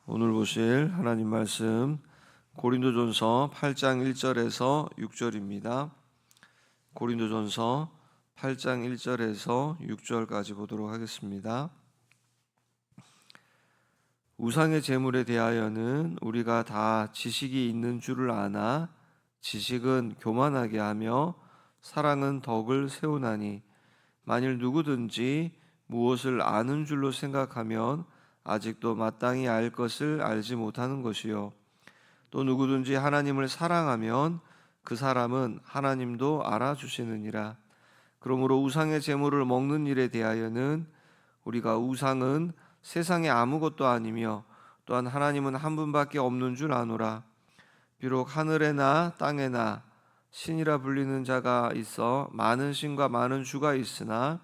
오늘 보실 하나님 말씀 고린도전서 8장 1절에서 6절입니다. 고린도전서 8장 1절에서 6절까지 보도록 하겠습니다. 우상의 제물에 대하여는 우리가 다 지식이 있는 줄을 아나 지식은 교만하게 하며 사랑은 덕을 세우나니 만일 누구든지 무엇을 아는 줄로 생각하면 아직도 마땅히 알 것을 알지 못하는 것이요 또 누구든지 하나님을 사랑하면 그 사람은 하나님도 알아주시느니라. 그러므로 우상의 제물을 먹는 일에 대하여는 우리가 우상은 세상에 아무것도 아니며 또한 하나님은 한 분밖에 없는 줄 아노라. 비록 하늘에나 땅에나 신이라 불리는 자가 있어 많은 신과 많은 주가 있으나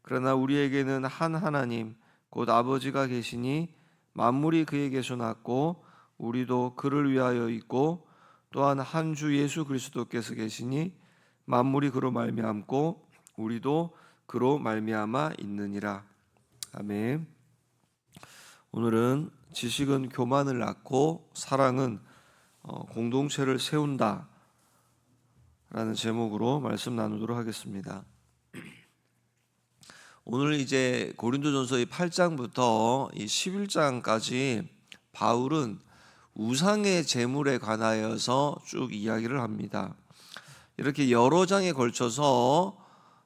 그러나 우리에게는 한 하나님 곧 아버지가 계시니 만물이 그에게서 났고 우리도 그를 위하여 있고 또한 한 주 예수 그리스도께서 계시니 만물이 그로 말미암고 우리도 그로 말미암아 있느니라. 아멘. 오늘은 지식은 교만을 낳고 사랑은 공동체를 세운다 라는 제목으로 말씀 나누도록 하겠습니다. 오늘 이제 고린도전서의 8장부터 이 11장까지 바울은 우상의 제물에 관하여서 쭉 이야기를 합니다. 이렇게 여러 장에 걸쳐서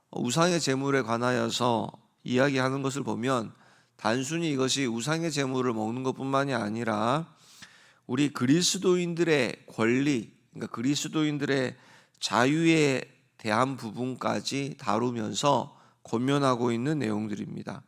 우상의 제물에 관하여서 이야기하는 것을 보면 단순히 이것이 우상의 제물을 먹는 것뿐만이 아니라 우리 그리스도인들의 권리, 그러니까 그리스도인들의 자유에 대한 부분까지 다루면서 권면하고 있는 내용들입니다.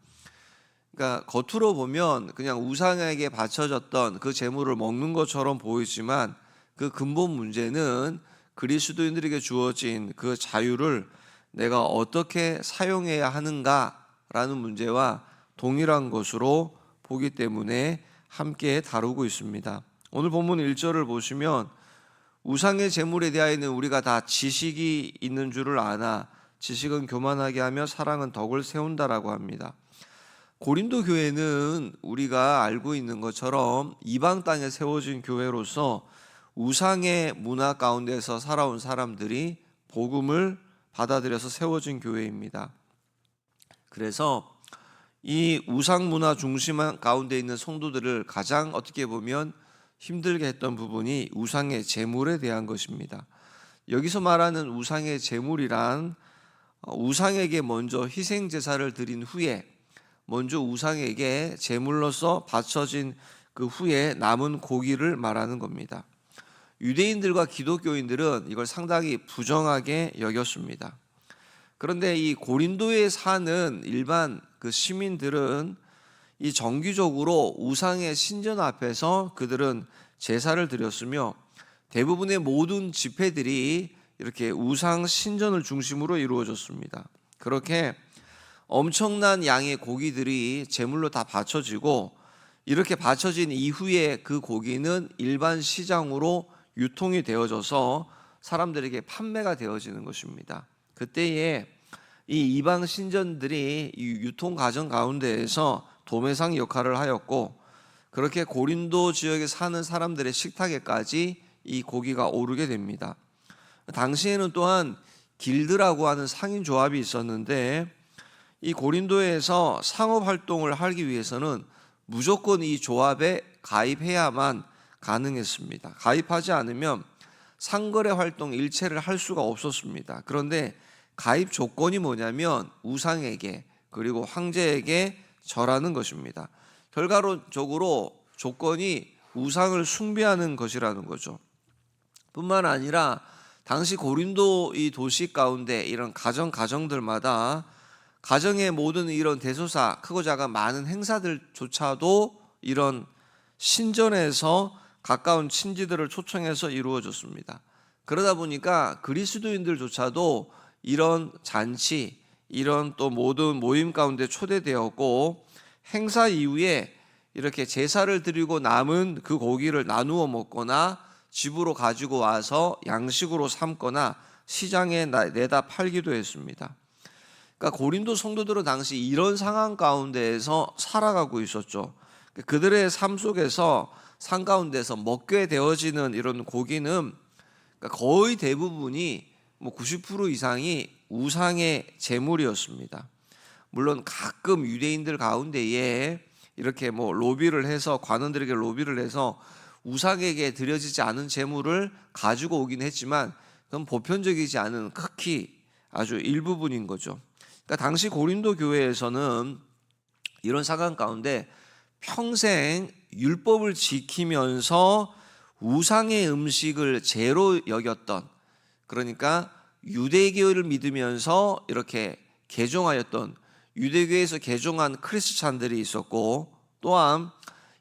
그러니까 겉으로 보면 그냥 우상에게 바쳐졌던 그 제물을 먹는 것처럼 보이지만 그 근본 문제는 그리스도인들에게 주어진 그 자유를 내가 어떻게 사용해야 하는가라는 문제와 동일한 것으로 보기 때문에 함께 다루고 있습니다. 오늘 본문 1절을 보시면 우상의 제물에 대하여는 우리가 다 지식이 있는 줄을 아나 지식은 교만하게 하며 사랑은 덕을 세운다라고 합니다. 고린도 교회는 우리가 알고 있는 것처럼 이방 땅에 세워진 교회로서 우상의 문화 가운데서 살아온 사람들이 복음을 받아들여서 세워진 교회입니다. 그래서 이 우상 문화 중심 가운데 있는 성도들을 가장 어떻게 보면 힘들게 했던 부분이 우상의 제물에 대한 것입니다. 여기서 말하는 우상의 제물이란 우상에게 먼저 희생 제사를 드린 후에 먼저 우상에게 제물로서 바쳐진 그 후에 남은 고기를 말하는 겁니다. 유대인들과 기독교인들은 이걸 상당히 부정하게 여겼습니다. 그런데 이 고린도에 사는 일반 그 시민들은 이 정기적으로 우상의 신전 앞에서 그들은 제사를 드렸으며 대부분의 모든 집회들이 이렇게 우상 신전을 중심으로 이루어졌습니다. 그렇게 엄청난 양의 고기들이 제물로 다 바쳐지고 이렇게 바쳐진 이후에 그 고기는 일반 시장으로 유통이 되어져서 사람들에게 판매가 되어지는 것입니다. 그때에 이 이방 신전들이 이 유통 과정 가운데에서 도매상 역할을 하였고 그렇게 고린도 지역에 사는 사람들의 식탁에까지 이 고기가 오르게 됩니다. 당시에는 또한 길드라고 하는 상인 조합이 있었는데 이 고린도에서 상업 활동을 하기 위해서는 무조건 이 조합에 가입해야만 가능했습니다. 가입하지 않으면 상거래 활동 일체를 할 수가 없었습니다. 그런데 가입 조건이 뭐냐면 우상에게 그리고 황제에게 절하는 것입니다. 결과적으로 조건이 우상을 숭배하는 것이라는 거죠. 뿐만 아니라 당시 고린도 이 도시 가운데 이런 가정들마다 가정의 모든 이런 대소사 크고 작은 많은 행사들조차도 이런 신전에서 가까운 친지들을 초청해서 이루어졌습니다. 그러다 보니까 그리스도인들조차도 이런 잔치, 이런 또 모든 모임 가운데 초대되었고 행사 이후에 이렇게 제사를 드리고 남은 그 고기를 나누어 먹거나 집으로 가지고 와서 양식으로 삼거나 시장에 내다 팔기도 했습니다. 그러니까 고린도 성도들은 당시 이런 상황 가운데에서 살아가고 있었죠. 그들의 삶 속에서 산 가운데서 먹게 되어지는 이런 고기는 거의 대부분이 90% 이상이 우상의 제물이었습니다. 물론 가끔 유대인들 가운데에 이렇게 로비를 해서 관원들에게 로비를 해서 우상에게 드려지지 않은 제물을 가지고 오긴 했지만 그건 보편적이지 않은 극히 아주 일부분인 거죠. 그러니까 당시 고린도 교회에서는 이런 상황 가운데 평생 율법을 지키면서 우상의 음식을 죄로 여겼던, 그러니까 유대교를 믿으면서 이렇게 개종하였던 유대교에서 개종한 크리스찬들이 있었고, 또한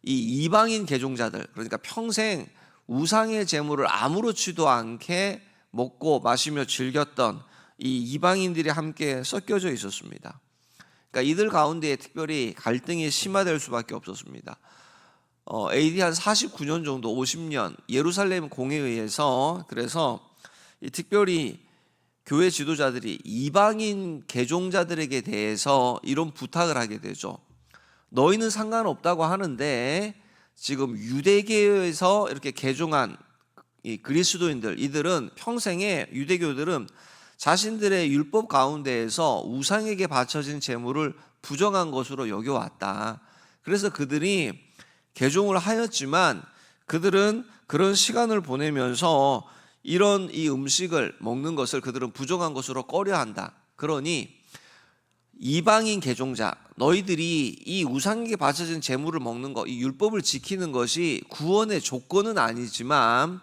이 이방인 개종자들, 그러니까 평생 우상의 제물을 아무렇지도 않게 먹고 마시며 즐겼던 이 이방인들이 함께 섞여져 있었습니다. 그러니까 이들 가운데 특별히 갈등이 심화될 수밖에 없었습니다. AD 한 49년 정도, 50년 예루살렘 공회에 의해서, 그래서 특별히 교회 지도자들이 이방인 개종자들에게 대해서 이런 부탁을 하게 되죠. 너희는 상관없다고 하는데 지금 유대교에서 이렇게 개종한 이 그리스도인들, 이들은 평생에 유대교들은 자신들의 율법 가운데에서 우상에게 바쳐진 제물을 부정한 것으로 여겨왔다. 그래서 그들이 개종을 하였지만 그들은 그런 시간을 보내면서 이런 이 음식을 먹는 것을 그들은 부정한 것으로 꺼려한다. 그러니 이방인 개종자, 너희들이 이 우상에게 바쳐진 제물을 먹는 것, 이 율법을 지키는 것이 구원의 조건은 아니지만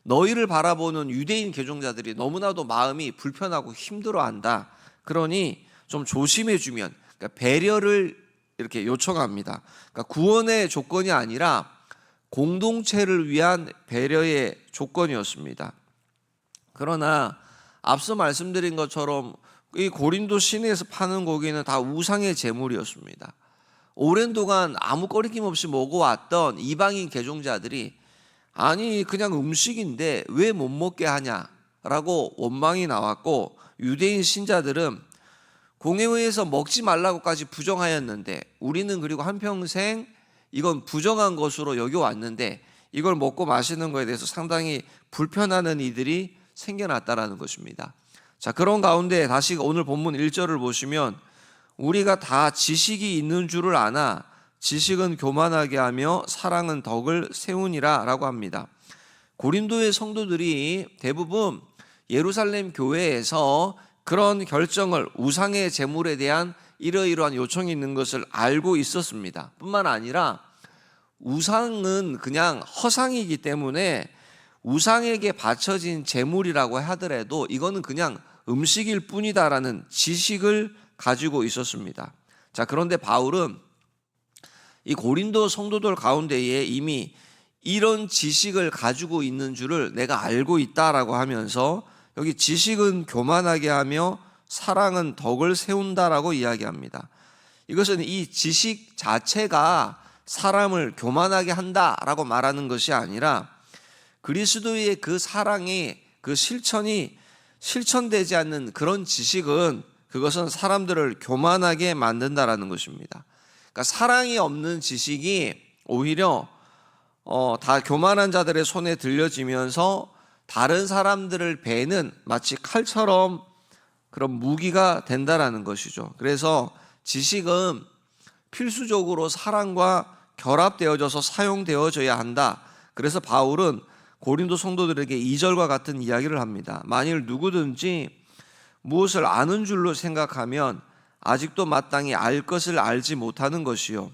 너희를 바라보는 유대인 개종자들이 너무나도 마음이 불편하고 힘들어한다. 그러니 좀 조심해 주면, 그러니까 배려를 이렇게 요청합니다. 그러니까 구원의 조건이 아니라 공동체를 위한 배려의 조건이었습니다. 그러나 앞서 말씀드린 것처럼 이 고린도 시내에서 파는 고기는 다 우상의 제물이었습니다. 오랜 동안 아무 꺼리낌 없이 먹어왔던 이방인 개종자들이 아니 그냥 음식인데 왜 못 먹게 하냐라고 원망이 나왔고, 유대인 신자들은 공회의에서 먹지 말라고까지 부정하였는데 우리는 그리고 한평생 이건 부정한 것으로 여겨왔는데 이걸 먹고 마시는 것에 대해서 상당히 불편하는 이들이 생겨났다라는 것입니다. 자, 그런 가운데 다시 오늘 본문 1절을 보시면 우리가 다 지식이 있는 줄을 아나 지식은 교만하게 하며 사랑은 덕을 세우니라 라고 합니다. 고린도의 성도들이 대부분 예루살렘 교회에서 그런 결정을, 우상의 제물에 대한 이러이러한 요청이 있는 것을 알고 있었습니다. 뿐만 아니라 우상은 그냥 허상이기 때문에 우상에게 바쳐진 제물이라고 하더라도 이거는 그냥 음식일 뿐이다라는 지식을 가지고 있었습니다. 자, 그런데 바울은 이 고린도 성도들 가운데에 이미 이런 지식을 가지고 있는 줄을 내가 알고 있다라고 하면서 여기 지식은 교만하게 하며 사랑은 덕을 세운다라고 이야기합니다. 이것은 이 지식 자체가 사람을 교만하게 한다라고 말하는 것이 아니라 그리스도의 그 사랑이, 그 실천이 실천되지 않는 그런 지식은 그것은 사람들을 교만하게 만든다라는 것입니다. 그러니까 사랑이 없는 지식이 오히려 다 교만한 자들의 손에 들려지면서 다른 사람들을 베는 마치 칼처럼 그런 무기가 된다라는 것이죠. 그래서 지식은 필수적으로 사랑과 결합되어져서 사용되어져야 한다. 그래서 바울은 고린도 성도들에게 2절과 같은 이야기를 합니다. 만일 누구든지 무엇을 아는 줄로 생각하면 아직도 마땅히 알 것을 알지 못하는 것이요.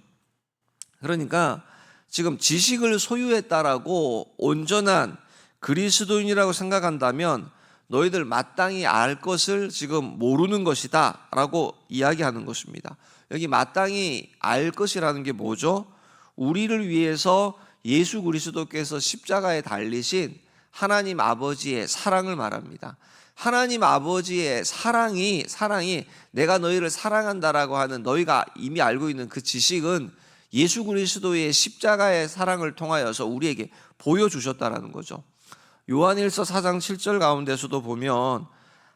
그러니까 지금 지식을 소유했다라고 온전한 그리스도인이라고 생각한다면 너희들 마땅히 알 것을 지금 모르는 것이다 라고 이야기하는 것입니다. 여기 마땅히 알 것이라는 게 뭐죠? 우리를 위해서 예수 그리스도께서 십자가에 달리신 하나님 아버지의 사랑을 말합니다. 하나님 아버지의 사랑이 내가 너희를 사랑한다라고 하는 너희가 이미 알고 있는 그 지식은 예수 그리스도의 십자가의 사랑을 통하여서 우리에게 보여주셨다라는 거죠. 요한일서 4장 7절 가운데서도 보면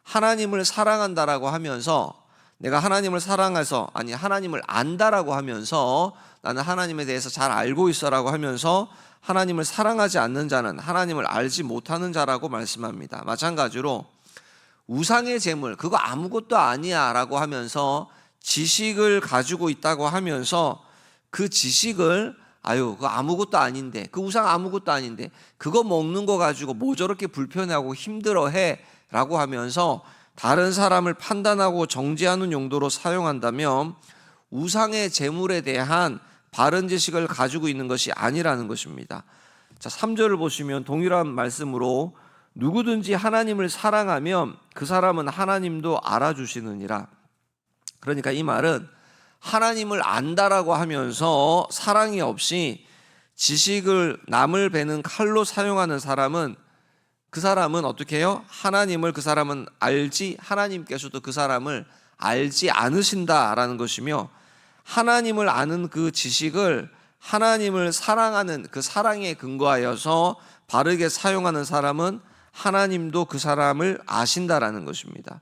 하나님을 사랑한다라고 하면서 내가 하나님을 사랑해서, 아니 하나님을 안다라고 하면서 나는 하나님에 대해서 잘 알고 있어라고 하면서 하나님을 사랑하지 않는 자는 하나님을 알지 못하는 자라고 말씀합니다. 마찬가지로 우상의 제물, 그거 아무것도 아니야 라고 하면서 지식을 가지고 있다고 하면서 그 지식을 그거 아무것도 아닌데, 그 우상 아무것도 아닌데 그거 먹는 거 가지고 뭐 저렇게 불편해하고 힘들어해 라고 하면서 다른 사람을 판단하고 정죄하는 용도로 사용한다면 우상의 제물에 대한 바른 지식을 가지고 있는 것이 아니라는 것입니다. 자, 3절을 보시면 동일한 말씀으로 누구든지 하나님을 사랑하면 그 사람은 하나님도 알아주시느니라. 그러니까 이 말은 하나님을 안다라고 하면서 사랑이 없이 지식을 남을 베는 칼로 사용하는 사람은, 그 사람은 어떻게 해요? 하나님을 그 사람은 알지, 하나님께서도 그 사람을 알지 않으신다라는 것이며, 하나님을 아는 그 지식을 하나님을 사랑하는 그 사랑에 근거하여서 바르게 사용하는 사람은 하나님도 그 사람을 아신다라는 것입니다.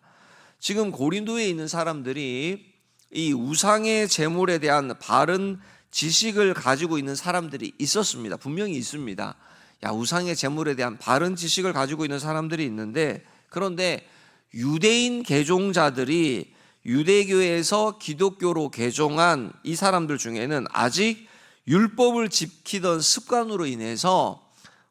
지금 고린도에 있는 사람들이 이 우상의 제물에 대한 바른 지식을 가지고 있는 사람들이 있었습니다. 분명히 있습니다. 우상의 제물에 대한 바른 지식을 가지고 있는 사람들이 있는데, 그런데 유대인 개종자들이 유대교에서 기독교로 개종한 이 사람들 중에는 아직 율법을 지키던 습관으로 인해서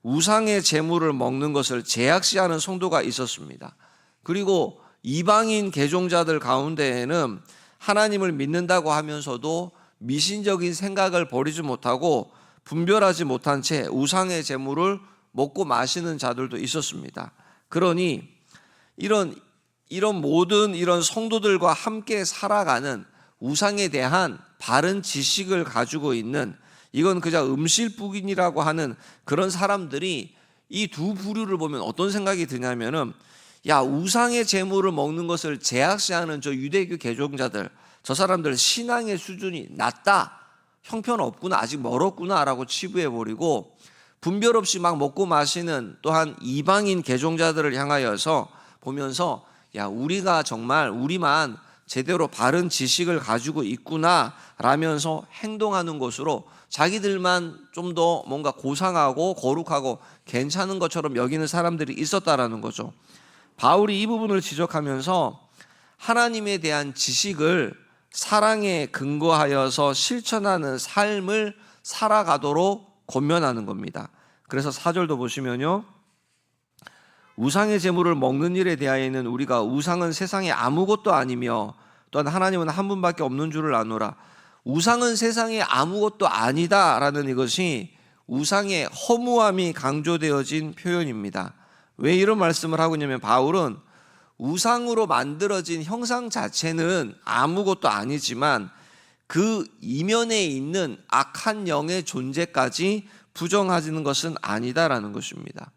우상의 제물을 먹는 것을 제약시하는 성도가 있었습니다. 그리고 이방인 개종자들 가운데에는 하나님을 믿는다고 하면서도 미신적인 생각을 버리지 못하고 분별하지 못한 채 우상의 제물을 먹고 마시는 자들도 있었습니다. 그러니 이런 모든 이런 성도들과 함께 살아가는 우상에 대한 바른 지식을 가지고 있는, 이건 그저 음실뿐이라고 하는 그런 사람들이 이 두 부류를 보면 어떤 생각이 드냐면은, 우상의 제물을 먹는 것을 제약시하는 저 유대교 개종자들, 저 사람들 신앙의 수준이 낮다, 형편없구나, 아직 멀었구나 라고 치부해버리고, 분별 없이 막 먹고 마시는 또한 이방인 개종자들을 향하여서 보면서 우리가 정말 우리만 제대로 바른 지식을 가지고 있구나 라면서 행동하는 것으로 자기들만 좀 더 뭔가 고상하고 거룩하고 괜찮은 것처럼 여기는 사람들이 있었다라는 거죠. 바울이 이 부분을 지적하면서 하나님에 대한 지식을 사랑에 근거하여서 실천하는 삶을 살아가도록 권면하는 겁니다. 그래서 4절도 보시면요, 우상의 제물을 먹는 일에 대하여는 우리가 우상은 세상에 아무것도 아니며 또한 하나님은 한 분밖에 없는 줄을 아노라. 우상은 세상에 아무것도 아니다라는 이것이 우상의 허무함이 강조되어진 표현입니다. 왜 이런 말씀을 하고 있냐면, 바울은 우상으로 만들어진 형상 자체는 아무것도 아니지만 그 이면에 있는 악한 영의 존재까지 부정하지는 것은 아니다라는 것입니다.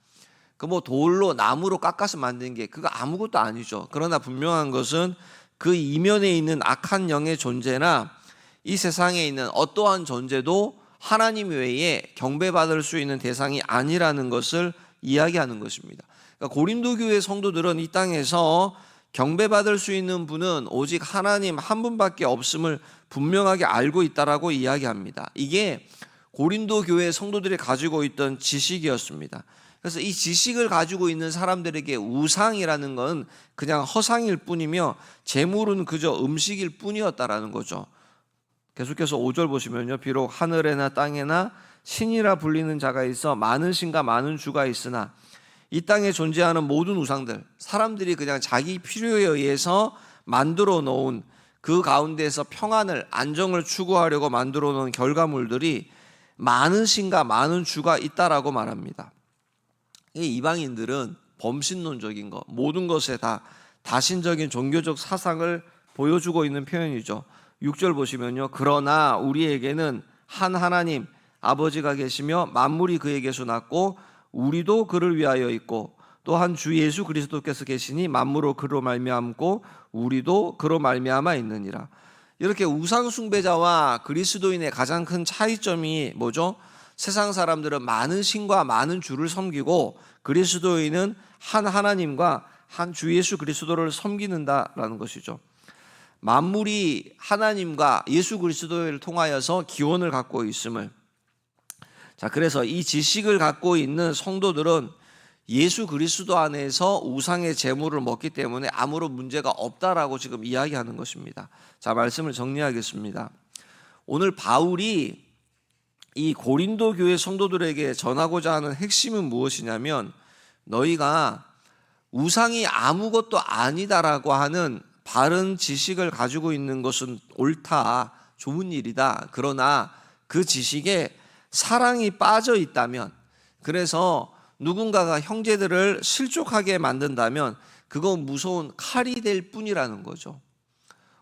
돌로 나무로 깎아서 만든 게 그거 아무것도 아니죠. 그러나 분명한 것은 그 이면에 있는 악한 영의 존재나 이 세상에 있는 어떠한 존재도 하나님 외에 경배받을 수 있는 대상이 아니라는 것을 이야기하는 것입니다. 그러니까 고린도 교회 성도들은 이 땅에서 경배받을 수 있는 분은 오직 하나님 한 분밖에 없음을 분명하게 알고 있다라고 이야기합니다. 이게 고린도 교회 성도들이 가지고 있던 지식이었습니다. 그래서 이 지식을 가지고 있는 사람들에게 우상이라는 건 그냥 허상일 뿐이며 제물은 그저 음식일 뿐이었다라는 거죠. 계속해서 5절 보시면요, 비록 하늘에나 땅에나 신이라 불리는 자가 있어 많은 신과 많은 주가 있으나 이 땅에 존재하는 모든 우상들, 사람들이 그냥 자기 필요에 의해서 만들어 놓은 그 가운데에서 평안을, 안정을 추구하려고 만들어 놓은 결과물들이 많은 신과 많은 주가 있다라고 말합니다. 이 이방인들은 범신론적인 것, 모든 것에 다 다신적인 종교적 사상을 보여주고 있는 표현이죠. 6절 보시면요, 그러나 우리에게는 한 하나님 아버지가 계시며 만물이 그에게서 났고 우리도 그를 위하여 있고 또 한 주 예수 그리스도께서 계시니 만물로 그로 말미암고 우리도 그로 말미암아 있느니라. 이렇게 우상 숭배자와 그리스도인의 가장 큰 차이점이 뭐죠? 세상 사람들은 많은 신과 많은 주를 섬기고 그리스도인은 한 하나님과 한 주 예수 그리스도를 섬기는다라는 것이죠. 만물이 하나님과 예수 그리스도를 통하여서 기원을 갖고 있음을, 자, 그래서 이 지식을 갖고 있는 성도들은 예수 그리스도 안에서 우상의 제물을 먹기 때문에 아무런 문제가 없다라고 지금 이야기하는 것입니다. 자, 말씀을 정리하겠습니다. 오늘 바울이 이 고린도 교회 성도들에게 전하고자 하는 핵심은 무엇이냐면, 너희가 우상이 아무것도 아니다라고 하는 바른 지식을 가지고 있는 것은 옳다, 좋은 일이다. 그러나 그 지식에 사랑이 빠져 있다면, 그래서 누군가가 형제들을 실족하게 만든다면 그건 무서운 칼이 될 뿐이라는 거죠.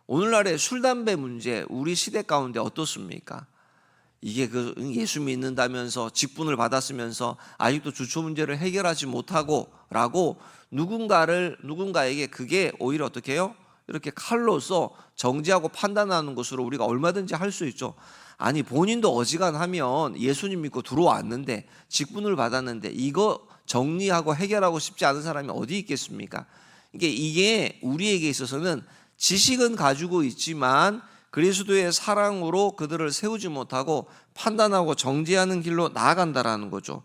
오늘날의 술, 담배 문제, 우리 시대 가운데 어떻습니까? 이게 그 예수 믿는다면서 직분을 받았으면서 아직도 주초 문제를 해결하지 못하고 라고 누군가에게 그게 오히려 어떻게 해요? 이렇게 칼로서 정죄하고 판단하는 것으로 우리가 얼마든지 할 수 있죠. 아니, 본인도 어지간하면 예수님 믿고 들어왔는데 직분을 받았는데 이거 정리하고 해결하고 싶지 않은 사람이 어디 있겠습니까? 이게 우리에게 있어서는 지식은 가지고 있지만 그리스도의 사랑으로 그들을 세우지 못하고 판단하고 정죄하는 길로 나아간다라는 거죠.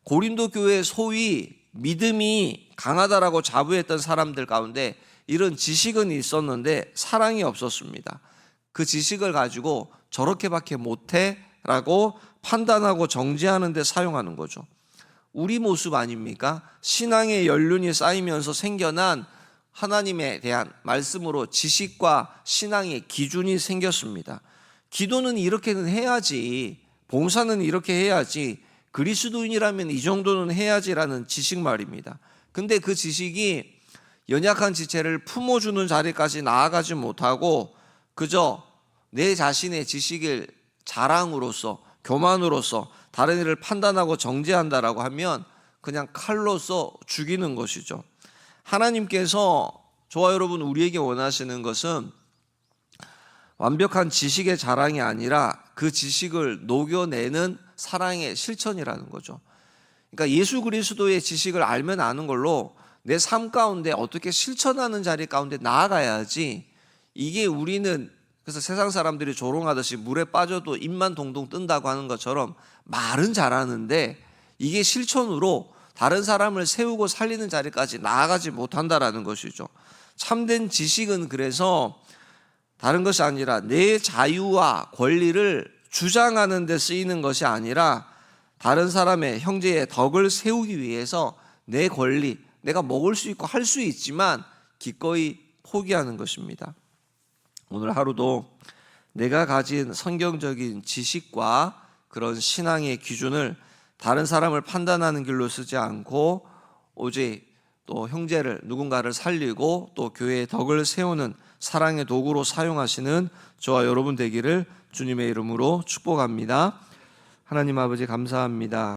고린도 교회 소위 믿음이 강하다라고 자부했던 사람들 가운데 이런 지식은 있었는데 사랑이 없었습니다. 그 지식을 가지고 저렇게밖에 못해 라고 판단하고 정죄하는 데 사용하는 거죠. 우리 모습 아닙니까? 신앙의 연륜이 쌓이면서 생겨난 하나님에 대한 말씀으로 지식과 신앙의 기준이 생겼습니다. 기도는 이렇게는 해야지, 봉사는 이렇게 해야지, 그리스도인이라면 이 정도는 해야지라는 지식 말입니다. 근데 그 지식이 연약한 지체를 품어주는 자리까지 나아가지 못하고 그저 내 자신의 지식을 자랑으로서, 교만으로서 다른 일을 판단하고 정죄한다라고 하면 그냥 칼로서 죽이는 것이죠. 하나님께서, 저와 여러분, 우리에게 원하시는 것은 완벽한 지식의 자랑이 아니라 그 지식을 녹여내는 사랑의 실천이라는 거죠. 그러니까 예수 그리스도의 지식을 알면 아는 걸로 내 삶 가운데 어떻게 실천하는 자리 가운데 나아가야지. 이게 우리는 그래서 세상 사람들이 조롱하듯이 물에 빠져도 입만 동동 뜬다고 하는 것처럼 말은 잘하는데 이게 실천으로 다른 사람을 세우고 살리는 자리까지 나아가지 못한다라는 것이죠. 참된 지식은 그래서 다른 것이 아니라 내 자유와 권리를 주장하는 데 쓰이는 것이 아니라 다른 사람의, 형제의 덕을 세우기 위해서 내 권리, 내가 먹을 수 있고 할 수 있지만 기꺼이 포기하는 것입니다. 오늘 하루도 내가 가진 성경적인 지식과 그런 신앙의 기준을 다른 사람을 판단하는 길로 쓰지 않고 오직 또 형제를, 누군가를 살리고 또 교회의 덕을 세우는 사랑의 도구로 사용하시는 저와 여러분 되기를 주님의 이름으로 축복합니다. 하나님 아버지, 감사합니다.